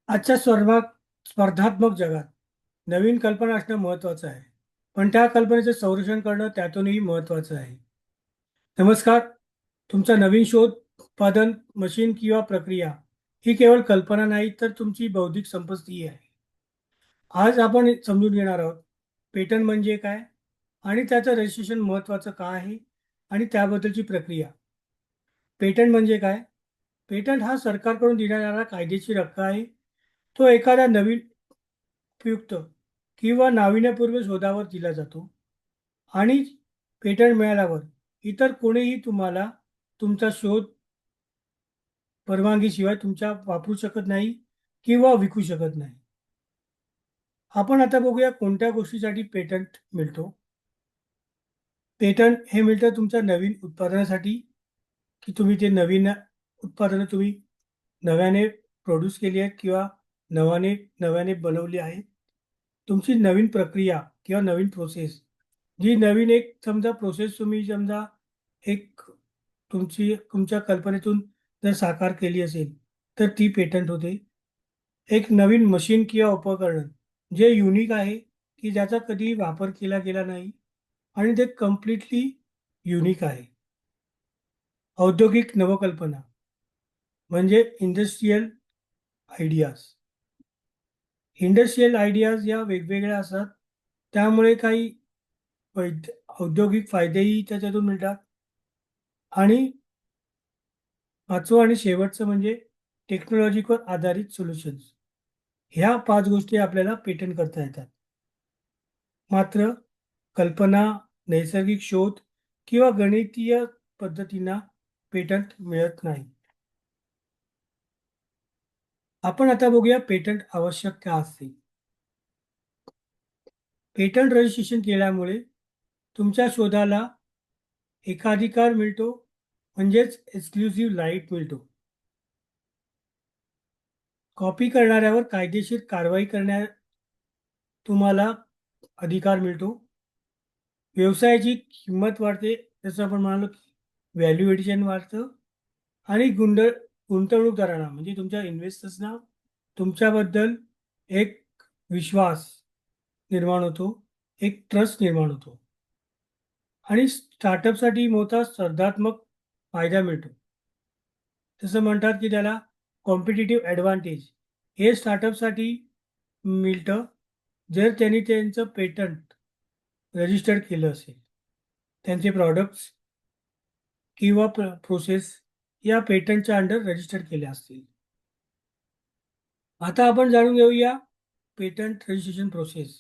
आजच्या स्पर्धात्मक जगात नवीन कल्पना असणं महत्त्वाचं आहे. पण त्या कल्पनेचं संरक्षण करणं त्यातूनही महत्त्वाचं आहे. नमस्कार. तुमचा नवीन शोध, उत्पादन, मशीन किंवा प्रक्रिया ही केवळ कल्पना नाही तर तुमची बौद्धिक संपत्ती आहे. आज आपण समजून घेणार आहोत पेटंट म्हणजे काय आणि त्याचं रजिस्ट्रेशन महत्त्वाचं का आहे आणि त्याबद्दलची प्रक्रिया. पेटंट म्हणजे काय? पेटंट हा सरकारकडून देण्यात येणारा कायदेशीर हक्क आहे. तो एखाद्या नवीन उपयुक्त किंवा नाविन्यपूर्ण शोधावर दिला जातो आणि पेटंट मिळाल्यावर इतर कोणीही तुम्हाला तुमचा शोध परवानगीशिवाय तुमच्या वापरू शकत नाही किंवा विकू शकत नाही. आपण आता बघूया कोणत्या गोष्टीसाठी पेटंट मिळतो. पेटंट हे मिळतं तुमच्या नवीन उत्पादनासाठी, की तुम्ही ते नवीन उत्पादनं तुम्ही नव्याने प्रोड्यूस केली आहेत किंवा नव्याने नव्याने बनवली आहेत. तुमची नवीन प्रक्रिया किंवा नवीन प्रोसेस, जी नवीन एक समजा प्रोसेस तुम्ही समजा एक तुमच्या कल्पनेतून जर साकार केली असेल, तर ती पेटंट होते. एक नवीन मशीन किंवा उपकरण जे युनिक आहे, की ज्याचा कधी वापर केला गेला नाही आणि ते कम्प्लिटली युनिक आहे. औद्योगिक नवकल्पना म्हणजे इंडस्ट्रियल आयडियाज. इंडस्ट्रियल आयडियाज या वेगवेगळ्या असतात. त्यामुळे काही औद्योगिक फायदेही त्याच्यातून मिळतात. आणि पाचवं आणि शेवटचं म्हणजे टेक्नॉलॉजीवर आधारित सोल्युशन्स. ह्या 5 गोष्टी आपल्याला पेटंट करता येतात. मात्र कल्पना, नैसर्गिक शोध किंवा गणितीय पद्धतींना पेटंट मिळत नाही. आपण आता बघूया पेटंट आवश्यक का असते. पेटंट रजिस्ट्रेशन केल्यामुळे तुमच्या शोधाला एकाधिकार मिळतो, म्हणजेच एक्सक्लुसिव्ह राईट मिळतो. कॉपी करणाऱ्यावर कायदेशीर कारवाई करण्या तुम्हाला अधिकार मिळतो. व्यवसायाची किंमत वाढते, जसं आपण म्हणालो की व्हॅल्यू एडिशन वाढतं. आणि गुंतवणूकदारांना म्हणजे तुमच्या इन्व्हेस्टर्सना तुमच्याबद्दल एक विश्वास निर्माण होतो, एक ट्रस्ट निर्माण होतो. आणि स्टार्टअपसाठी मोठा स्पर्धात्मक फायदा मिळतो. तसं म्हणतात की त्याला कॉम्पिटिटिव्ह ॲडव्हान्टेज हे स्टार्टअपसाठी मिळतं, जर त्यांनी त्यांचं पेटंट रजिस्टर्ड केलं असेल. त्यांचे प्रॉडक्ट्स किंवा प्रोसेस या पेटंटच्या अंडर रजिस्टर केल्या असतील. आता आपण जाणून घेऊया पेटंट रजिस्ट्रेशन प्रोसेस.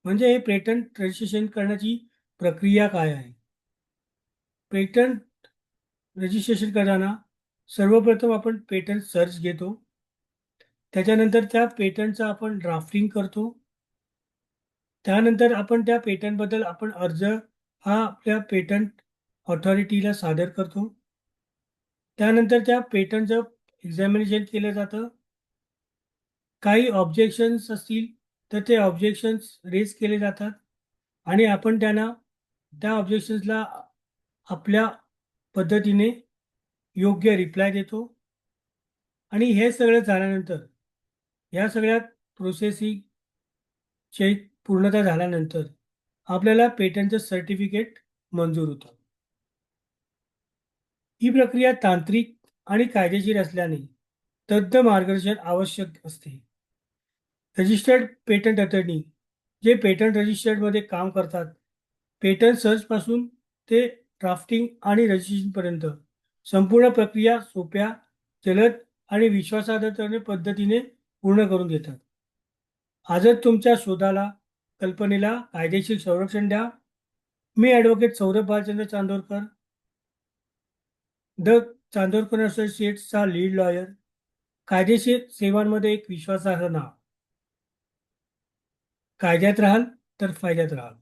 म्हणजे हे पेटंट रजिस्ट्रेशन करण्याची प्रक्रिया काय आहे. पेटंट रजिस्ट्रेशन करताना सर्वप्रथम आपण पेटंट सर्च घेतो. त्याच्यानंतर त्या पेटंटचा आपण ड्राफ्टिंग करतो. त्यानंतर आपण त्या पेटंटबद्दल आपण अर्ज हा आपल्या पेटंट ऑथॉरिटीला सादर करतो. त्यानंतर त्या पेटंटचं एक्झामिनेशन केलं जातं. काही ऑब्जेक्शन्स असतील तर ते ऑब्जेक्शन्स रेज केले जातात आणि आपण त्यांना त्या ऑब्जेक्शन्सला आपल्या पद्धतीने योग्य रिप्लाय देतो. आणि हे सगळं झाल्यानंतर या सगळ्या प्रोसेसिंगचे पूर्णता झाल्यानंतर आपल्याला पेटंटचं सर्टिफिकेट मंजूर होतं. ही प्रक्रिया तांत्रिक आणि कायदेशीर असल्याने तज्ञ मार्गदर्शन आवश्यक असते. रजिस्टर्ड पेटंट अटर्नी जे पेटंट रजिस्टर्डमध्ये काम करतात, पेटंट सर्चपासून ते ड्राफ्टिंग आणि रजिस्ट्रेशनपर्यंत संपूर्ण प्रक्रिया सोप्या, जलद आणि विश्वासार्ह पद्धतीने पूर्ण करून देतात. आजच तुमच्या शोधाला, कल्पनेला कायदेशीर संरक्षण द्या. मी ॲडव्होकेट सौरभ भालचंद्र चांदोरकर, द चांदोरकर असोसिएट्सचा लीड लॉयर, कायदेशीर सेवांमध्ये एक विश्वासार्ह नाव. कायद्यात राहाल तर फायद्यात राहाल.